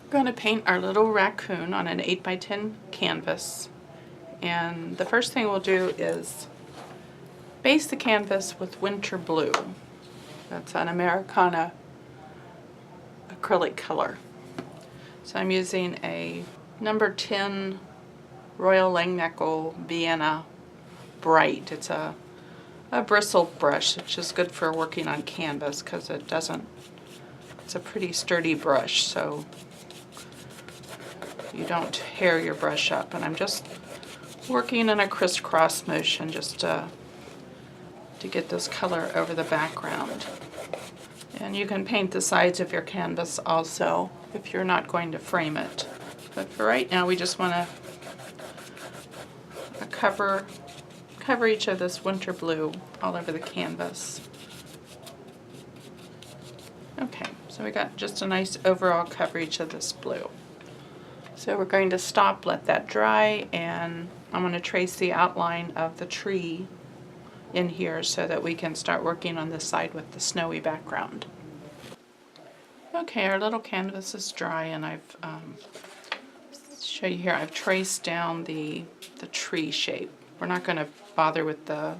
We're going to paint our little raccoon on an 8x10 canvas, and the first thing we'll do is base the canvas with winter blue. That's an Americana acrylic color. So I'm using a number 10 Royal Langnickel Vienna Bright. It's a bristle brush, which is good for working on canvas because it's a pretty sturdy brush, so you don't tear your brush up. And I'm just working in a crisscross motion just to get this color over the background. And you can paint the sides of your canvas also if you're not going to frame it. But for right now, we just want to cover each of this winter blue all over the canvas. Okay, so we got just a nice overall coverage of this blue. So we're going to stop, let that dry, and I'm going to trace the outline of the tree in here so that we can start working on this side with the snowy background. Okay, our little canvas is dry, and I've show you here, I've traced down the tree shape. We're not going to bother with the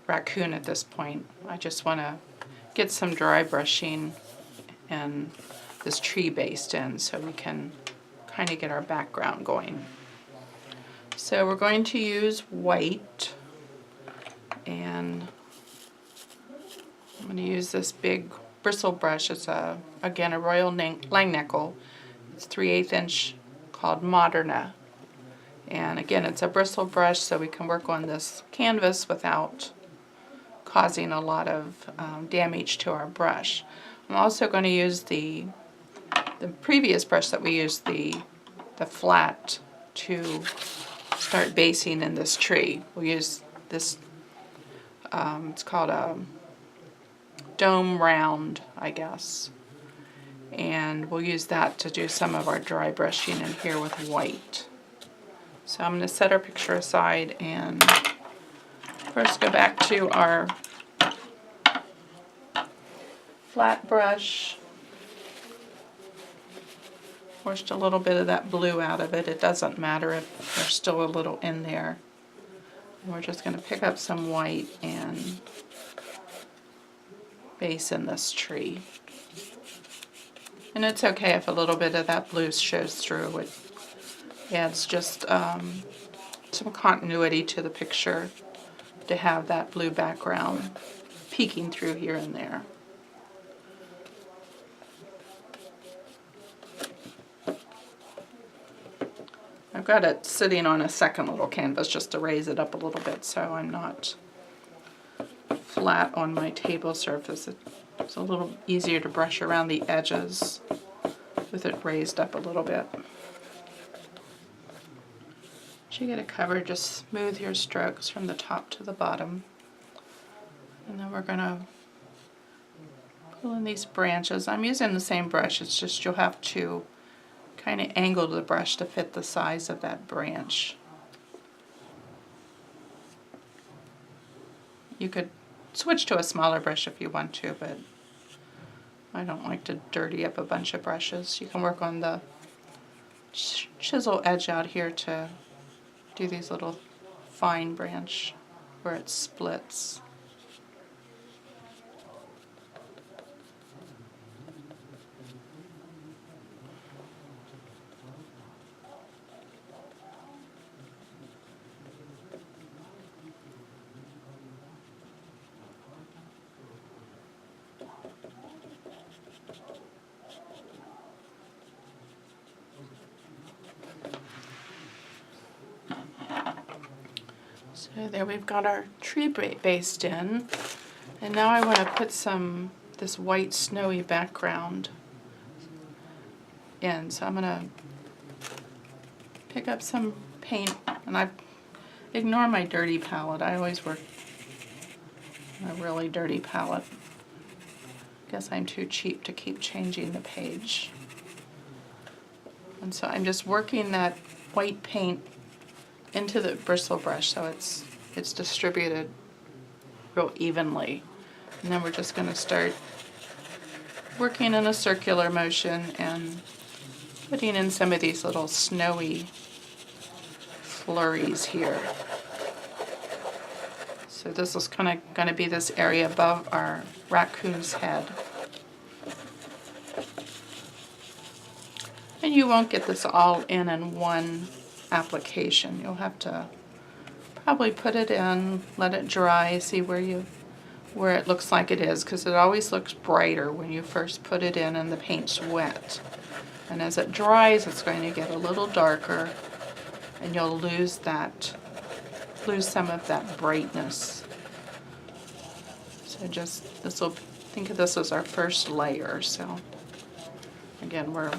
raccoon at this point. I just want to get some dry brushing and this tree based in so we can kind of get our background going. So we're going to use white, and I'm going to use this big bristle brush. It's again a Royal Langnickel. It's 3/8 inch, called Moderna. And again, it's a bristle brush, so we can work on this canvas without causing a lot of damage to our brush. I'm also going to use the previous brush that we used, the flat, to start basing in this tree. We'll use this, it's called a dome round, I guess. And we'll use that to do some of our dry brushing in here with white. So I'm going to set our picture aside and first go back to our flat brush. Washed a little bit of that blue out of it. It doesn't matter if there's still a little in there. And we're just going to pick up some white and base in this tree. And it's okay if a little bit of that blue shows through. It adds just some continuity to the picture to have that blue background peeking through here and there. I've got it sitting on a second little canvas just to raise it up a little bit so I'm not flat on my table surface. It's a little easier to brush around the edges with it raised up a little bit. Once you get it covered, just smooth your strokes from the top to the bottom. And then we're going to pull in these branches. I'm using the same brush, it's just you'll have to kind of angle the brush to fit the size of that branch. You could switch to a smaller brush if you want to, but I don't like to dirty up a bunch of brushes. You can work on the chisel edge out here to do these little fine branch where it splits. So there we've got our tree based in, and now I want to put this white snowy background in. So I'm going to pick up some paint, and I ignore my dirty palette. I always work on a really dirty palette. Guess I'm too cheap to keep changing the page. And so I'm just working that white paint into the bristle brush so it's distributed real evenly. And then we're just going to start working in a circular motion and putting in some of these little snowy flurries here. So this is kind of going to be this area above our raccoon's head. And you won't get this all in one application. You'll have to probably put it in, let it dry, see where it looks like it is, because it always looks brighter when you first put it in and the paint's wet. And as it dries, it's going to get a little darker, and you'll lose some of that brightness. So think of this as our first layer. So again, we're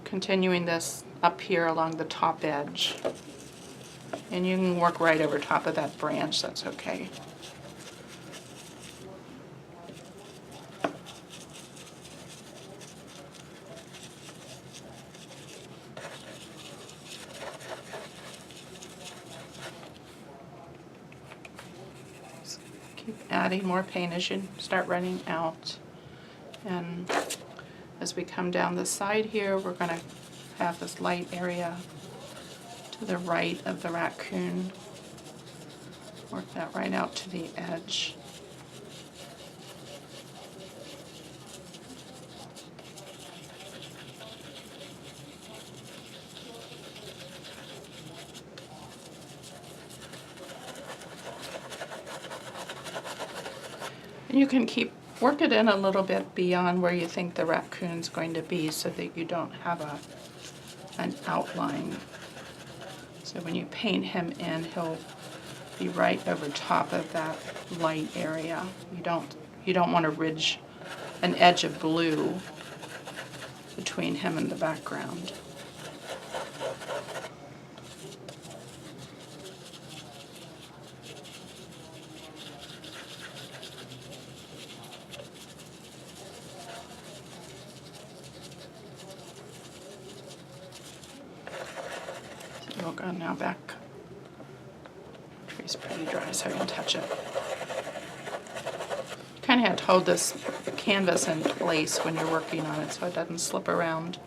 continuing this up here along the top edge. And you can work right over top of that branch, that's okay. Keep adding more paint as you start running out. And as we come down the side here, we're going to have this light area to the right of the raccoon. Work that right out to the edge. And you can work it in a little bit beyond where you think the raccoon's going to be, so that you don't have an outline. So when you paint him in, he'll be right over top of that light area. You don't want to ridge an edge of blue between him and the background. We'll go now back. Tree's pretty dry, so I can touch it. Kind of have to hold this canvas in place when you're working on it so it doesn't slip around.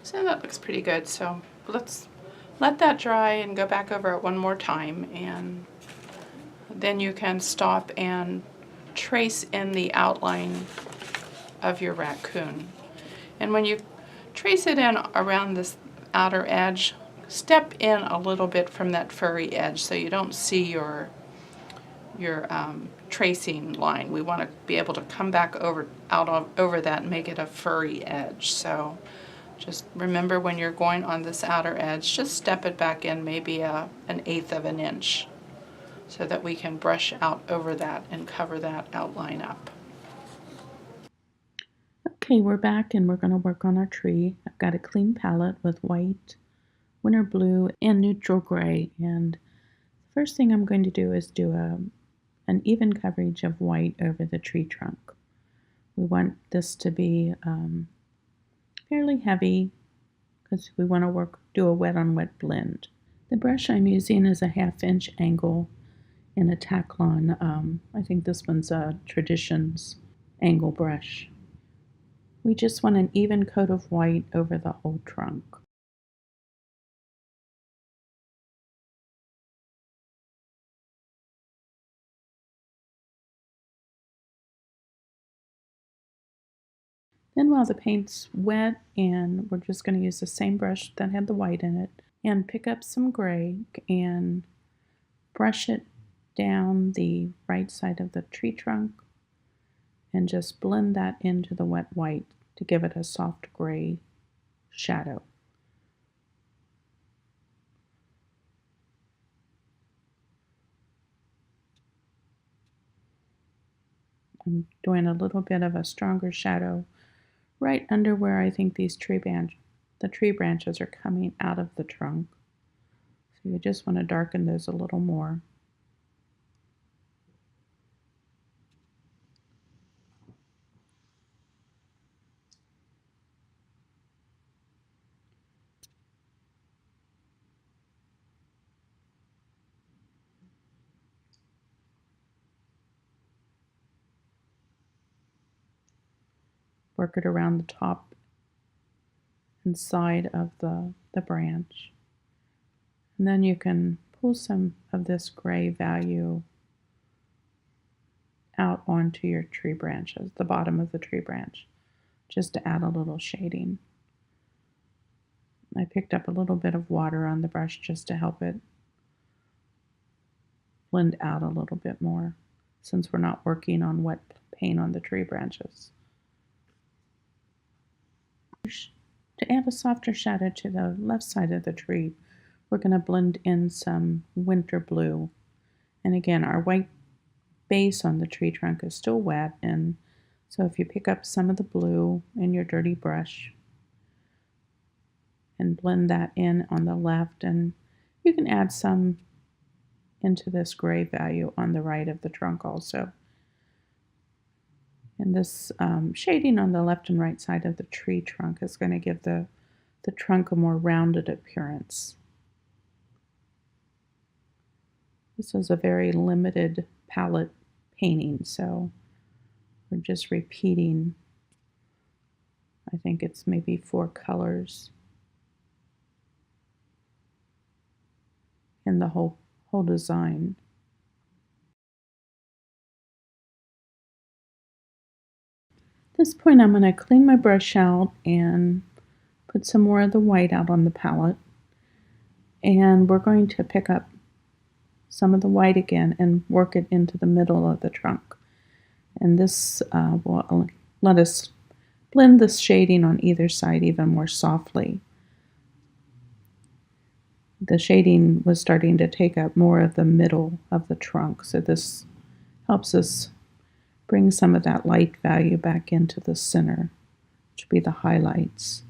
So that looks pretty good. So let's let that dry and go back over it one more time, and then you can stop and trace in the outline of your raccoon. And when you trace it in around this outer edge, step in a little bit from that furry edge so you don't see your tracing line. We want to be able to come back over that and make it a furry edge. So just remember, when you're going on this outer edge, just step it back in maybe an 1/8 of an inch so that we can brush out over that and cover that outline up. Okay, we're back and we're going to work on our tree. I've got a clean palette with white, winter blue, and neutral gray. And the first thing I'm going to do is do an even coverage of white over the tree trunk. We want this to be fairly heavy because we want to do a wet on wet blend. The brush I'm using is a 1/2 inch angle in a Taklon. I think this one's a Traditions angle brush. We just want an even coat of white over the whole trunk. Then while the paint's wet, and we're just going to use the same brush that had the white in it, and pick up some gray and brush it down the right side of the tree trunk and just blend that into the wet white to give it a soft gray shadow. I'm doing a little bit of a stronger shadow right under where I think the tree branches are coming out of the trunk. So you just want to darken those a little more. Work it around the top and side of the branch. And then you can pull some of this gray value out onto your tree branches, the bottom of the tree branch, just to add a little shading. I picked up a little bit of water on the brush just to help it blend out a little bit more, since we're not working on wet paint on the tree branches. To add a softer shadow to the left side of the tree, we're going to blend in some winter blue. And again, our white base on the tree trunk is still wet, and so if you pick up some of the blue in your dirty brush and blend that in on the left, and you can add some into this gray value on the right of the trunk also. And this shading on the left and right side of the tree trunk is going to give the trunk a more rounded appearance. This is a very limited palette painting, so we're just repeating, I think it's maybe 4 colors in the whole design. At this point, I'm going to clean my brush out and put some more of the white out on the palette. And we're going to pick up some of the white again and work it into the middle of the trunk. And this will let us blend the shading on either side even more softly. The shading was starting to take up more of the middle of the trunk, so this helps us bring some of that light value back into the center, which will be the highlights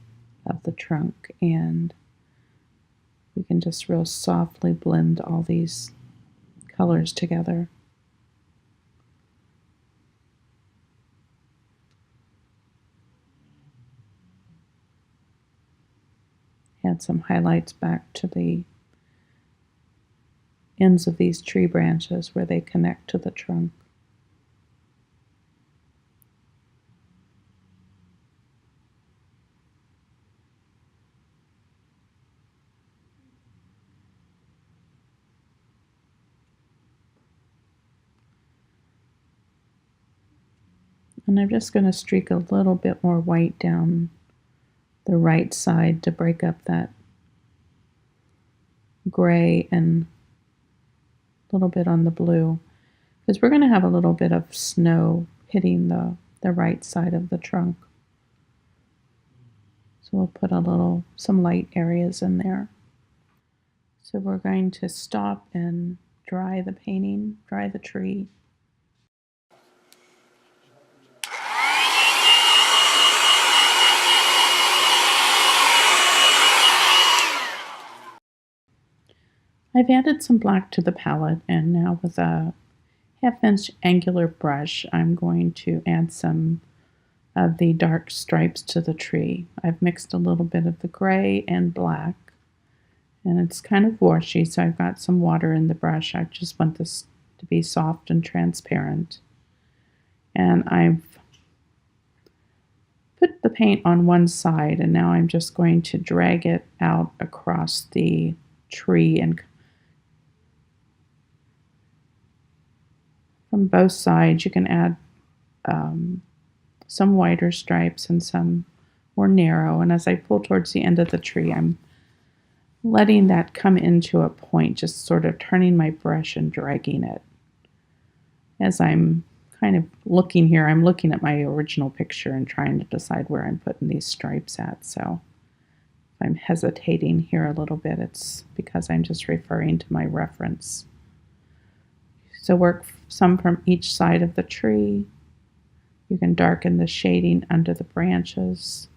of the trunk. And we can just real softly blend all these colors together. Add some highlights back to the ends of these tree branches where they connect to the trunk. And I'm just going to streak a little bit more white down the right side to break up that gray and a little bit on the blue, because we're going to have a little bit of snow hitting the right side of the trunk. So we'll put some light areas in there. So we're going to stop and dry the painting, dry the tree. I've added some black to the palette, and now with a 1/2-inch angular brush, I'm going to add some of the dark stripes to the tree. I've mixed a little bit of the gray and black, and it's kind of washy, so I've got some water in the brush. I just want this to be soft and transparent. And I've put the paint on one side, and now I'm just going to drag it out across the tree, and from both sides you can add some wider stripes and some more narrow. And as I pull towards the end of the tree, I'm letting that come into a point, just sort of turning my brush and dragging it. As I'm kind of looking here, I'm looking at my original picture and trying to decide where I'm putting these stripes at. So if I'm hesitating here a little bit, it's because I'm just referring to my reference. So work some from each side of the tree. You can darken the shading under the branches.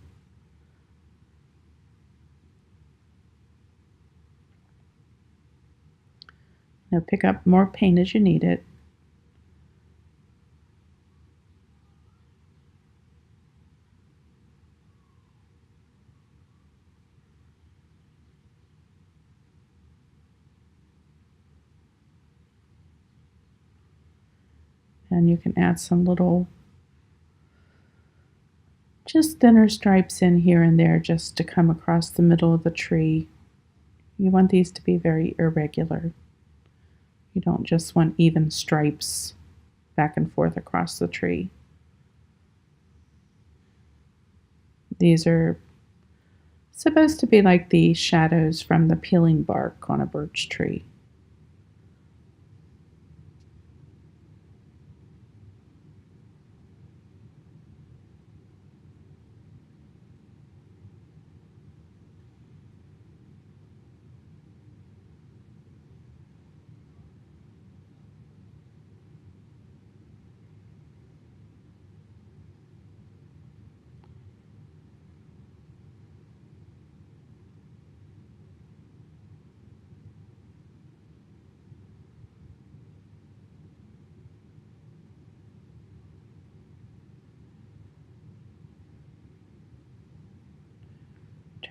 Now pick up more paint as you need it. And you can add some little, just thinner stripes in here and there just to come across the middle of the tree. You want these to be very irregular. You don't just want even stripes back and forth across the tree. These are supposed to be like the shadows from the peeling bark on a birch tree.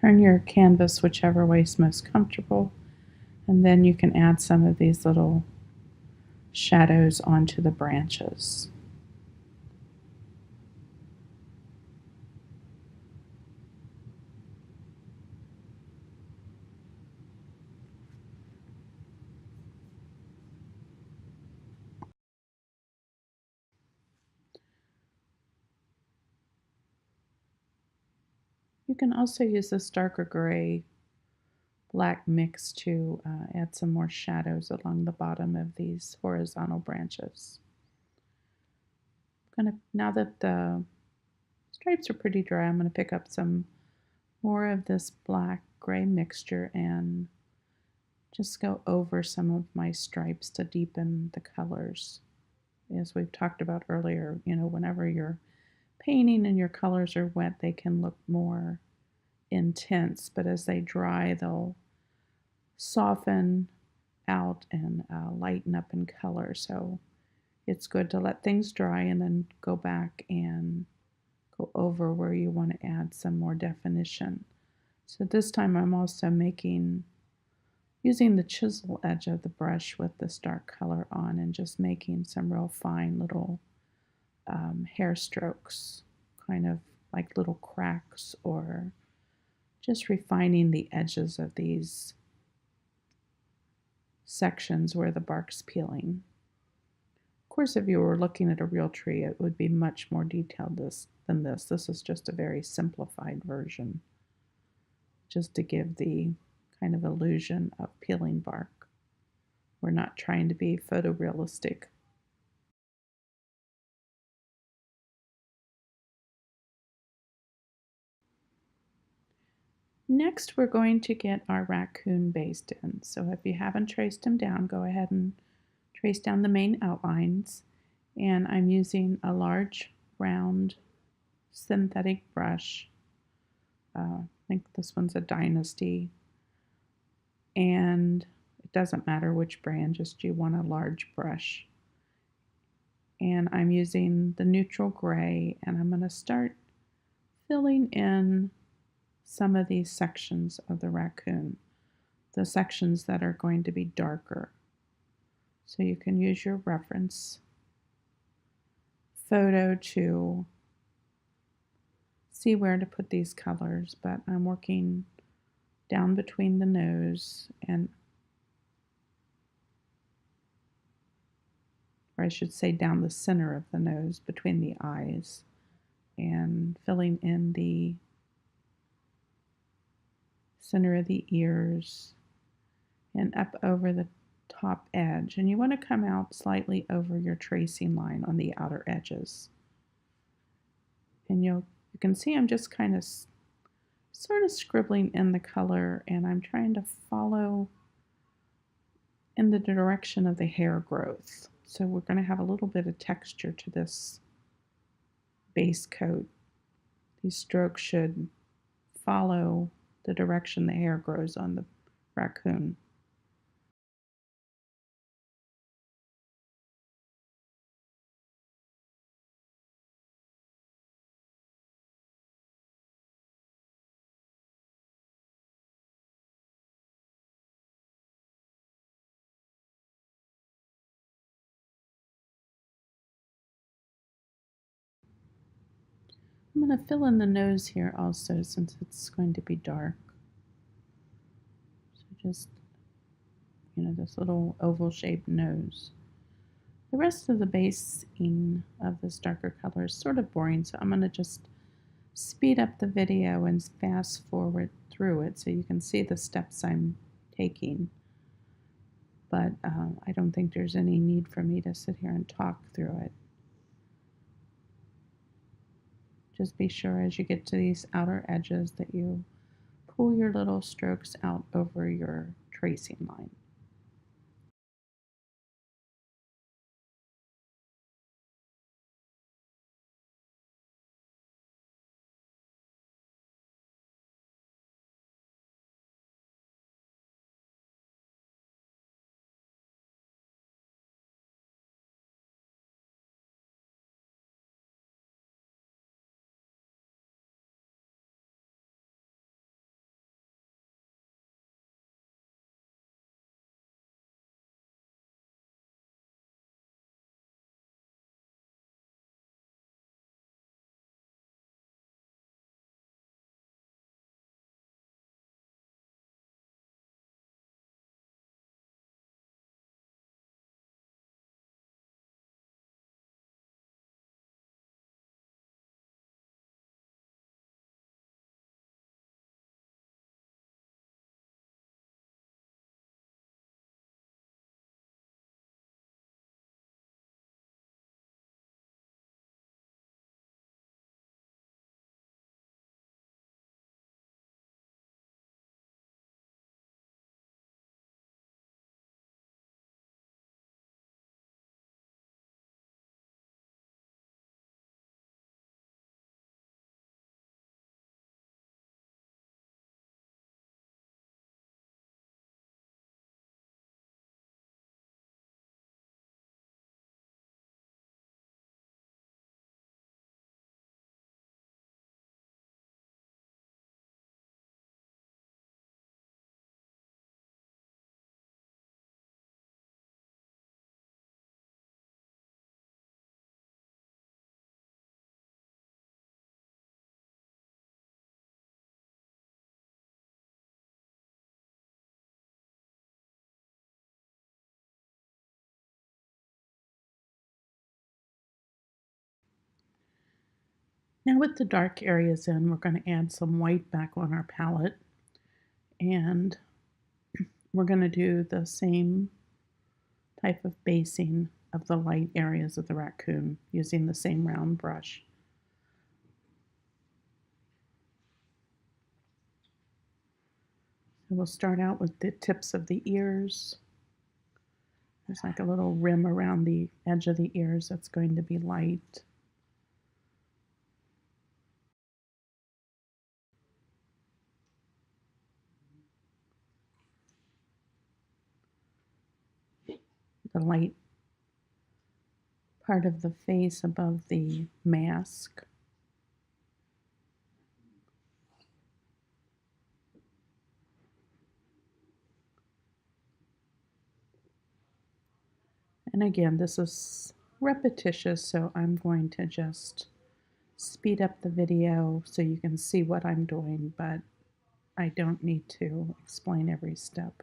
Turn your canvas whichever way is most comfortable, and then you can add some of these little shadows onto the branches. You can also use this darker gray black mix to add some more shadows along the bottom of these horizontal branches. Now that the stripes are pretty dry, I'm going to pick up some more of this black gray mixture and just go over some of my stripes to deepen the colors. As we've talked about earlier, whenever you're painting and your colors are wet, they can look more intense, but as they dry, they'll soften out and lighten up in color. So it's good to let things dry and then go back and go over where you want to add some more definition. So this time I'm also using the chisel edge of the brush with this dark color on and just making some real fine little hair strokes, kind of like little cracks, or just refining the edges of these sections where the bark's peeling. Of course, if you were looking at a real tree, it would be much more detailed than this. This is just a very simplified version, just to give the kind of illusion of peeling bark. We're not trying to be photorealistic. Next, we're going to get our raccoon based in. So if you haven't traced him down, go ahead and trace down the main outlines. And I'm using a large round synthetic brush. I think this one's a Dynasty. And it doesn't matter which brand, just you want a large brush. And I'm using the neutral gray, and I'm going to start filling in some of these sections of the raccoon, the sections that are going to be darker. So you can use your reference photo to see where to put these colors, but I'm working down between the nose and, or I should say down the center of the nose between the eyes, and filling in the center of the ears and up over the top edge. And you want to come out slightly over your tracing line on the outer edges. And you can see I'm just kind of sort of scribbling in the color, and I'm trying to follow in the direction of the hair growth. So we're going to have a little bit of texture to this base coat. These strokes should follow the direction the hair grows on the raccoon. I'm going to fill in the nose here also since it's going to be dark. So just, this little oval shaped nose. The rest of the basing of this darker color is sort of boring, so I'm going to just speed up the video and fast forward through it so you can see the steps I'm taking. But I don't think there's any need for me to sit here and talk through it. Just be sure as you get to these outer edges that you pull your little strokes out over your tracing line. Now with the dark areas in, we're going to add some white back on our palette, and we're going to do the same type of basing of the light areas of the raccoon using the same round brush. So we'll start out with the tips of the ears. There's like a little rim around the edge of the ears that's going to be light. The light part of the face above the mask. And again, this is repetitious, so I'm going to just speed up the video so you can see what I'm doing, but I don't need to explain every step.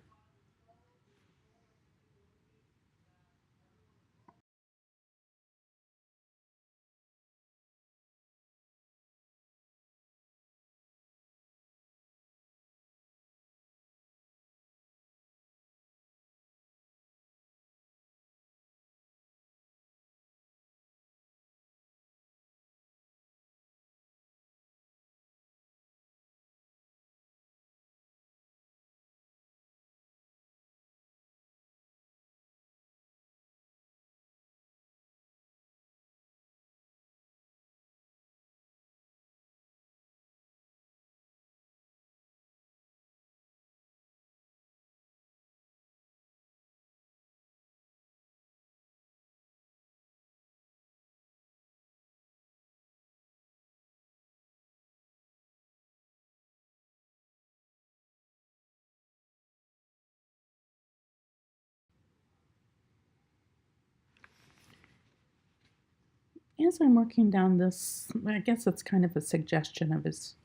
as I'm working down this, I guess it's kind of a suggestion of his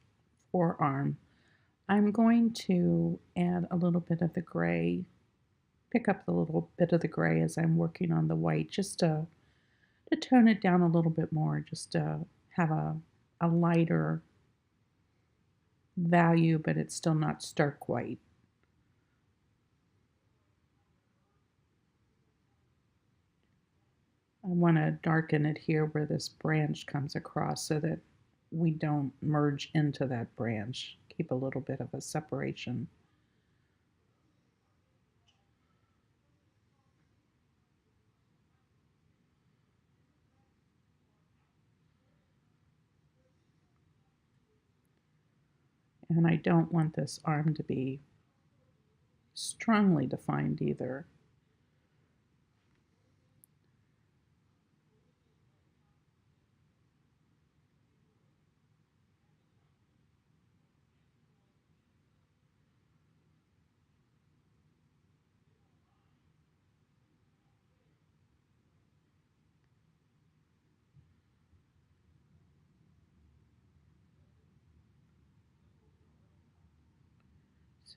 forearm, I'm going to add a little bit of the gray, pick up a little bit of the gray as I'm working on the white, just to tone it down a little bit more, just to have a lighter value, but it's still not stark white. I want to darken it here where this branch comes across so that we don't merge into that branch. Keep a little bit of a separation. And I don't want this arm to be strongly defined either.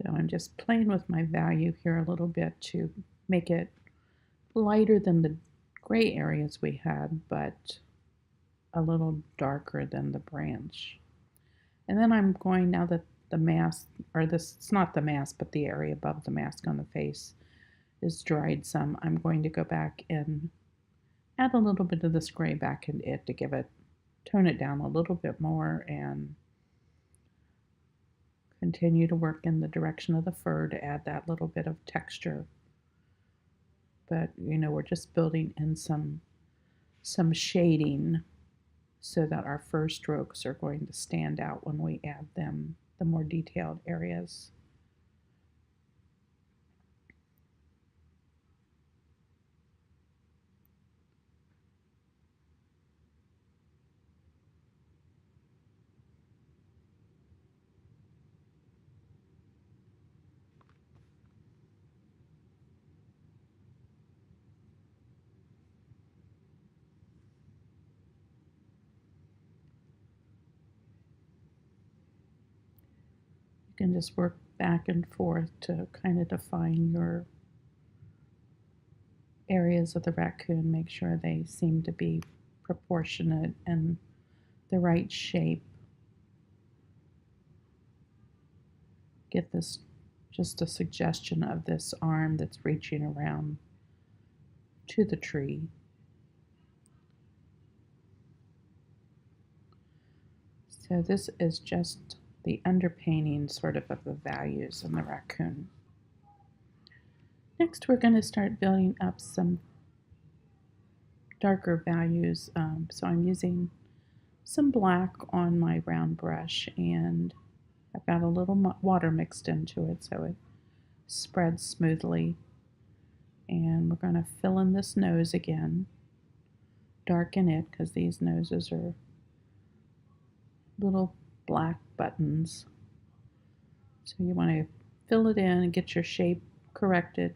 So I'm just playing with my value here a little bit to make it lighter than the gray areas we had, but a little darker than the branch. And then I'm going, now that the mask, or this, it's not the mask, but the area above the mask on the face is dried some, I'm going to go back and add a little bit of this gray back in it to give it, tone it down a little bit more and continue to work in the direction of the fur to add that little bit of texture. But we're just building in some shading so that our fur strokes are going to stand out when we add them, the more detailed areas. You can just work back and forth to kind of define your areas of the raccoon, make sure they seem to be proportionate and the right shape. Get this, just a suggestion of this arm that's reaching around to the tree. So this is just the underpainting sort of the values in the raccoon. Next, we're going to start building up some darker values. So I'm using some black on my round brush, and I've got a little water mixed into it so it spreads smoothly. And we're going to fill in this nose again, darken it because these noses are little black buttons. So you want to fill it in and get your shape corrected.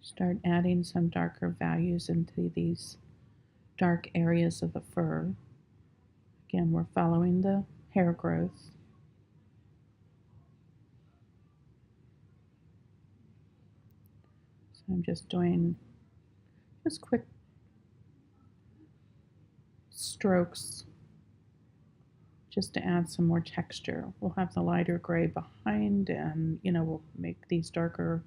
Start adding some darker values into these dark areas of the fur. Again, we're following the hair growth. So I'm just doing just quick strokes just to add some more texture. We'll have the lighter gray behind, and we'll make these darker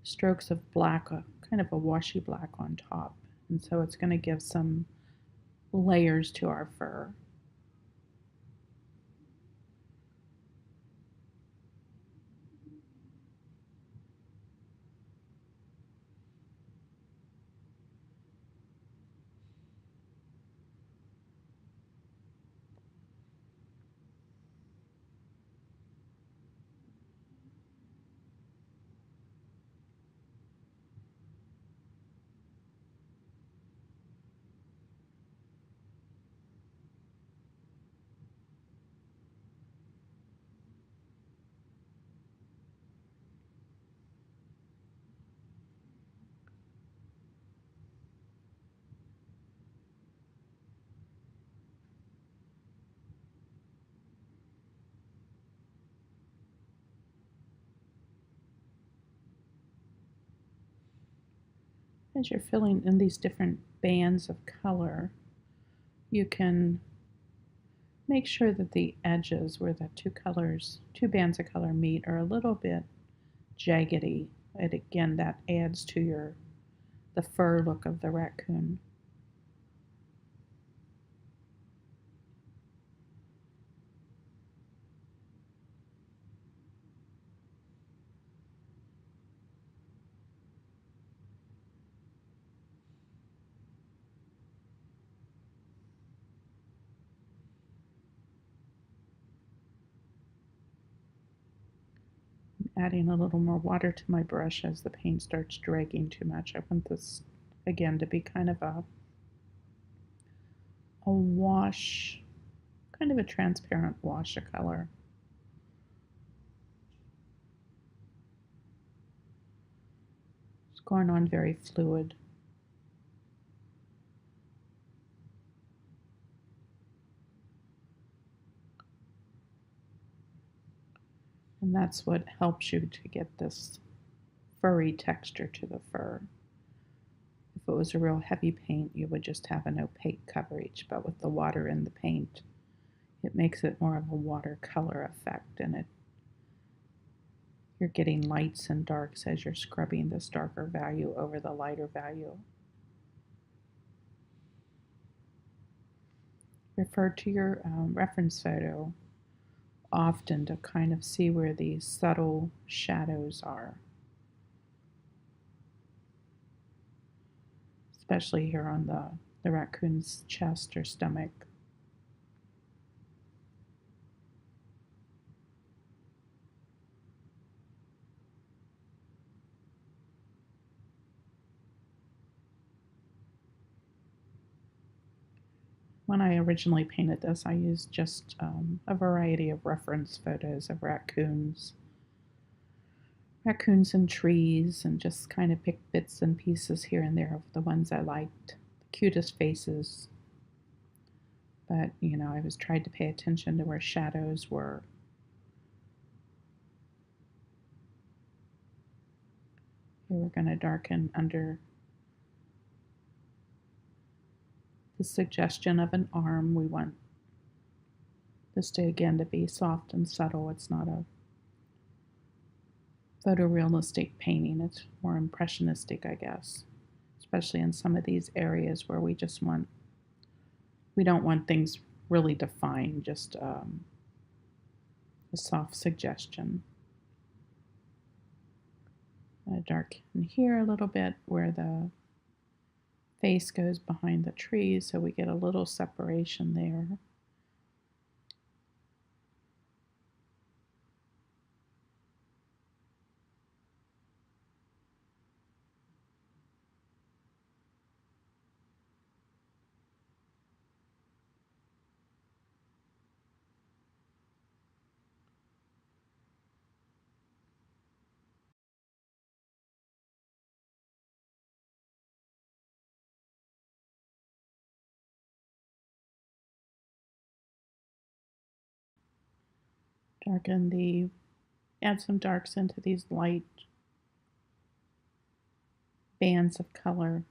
strokes of black, kind of a washy black on top. And so it's going to give some layers to our fur. As you're filling in these different bands of color, you can make sure that the edges where the two bands of color meet are a little bit jaggedy. And again, that adds to the fur look of the raccoon. Adding a little more water to my brush as the paint starts dragging too much. I want this again to be kind of a wash, kind of a transparent wash of color. It's going on very fluid. And that's what helps you to get this furry texture to the fur. If it was a real heavy paint, you would just have an opaque coverage, but with the water in the paint, it makes it more of a watercolor effect, and you're getting lights and darks as you're scrubbing this darker value over the lighter value. Refer to your reference photo often to kind of see where these subtle shadows are, especially here on the raccoon's chest or stomach. When I originally painted this, I used just a variety of reference photos of raccoons and trees, and just kind of picked bits and pieces here and there of the ones I liked, the cutest faces. But, I was trying to pay attention to where shadows were. Here we're going to darken under the suggestion of an arm. We want this to be soft and subtle. It's not a photorealistic painting. It's more impressionistic, I guess, especially in some of these areas where we don't want things really defined, just a soft suggestion. Darken here a little bit where the face goes behind the trees, so we get a little separation there. Add some darks into these light bands of color.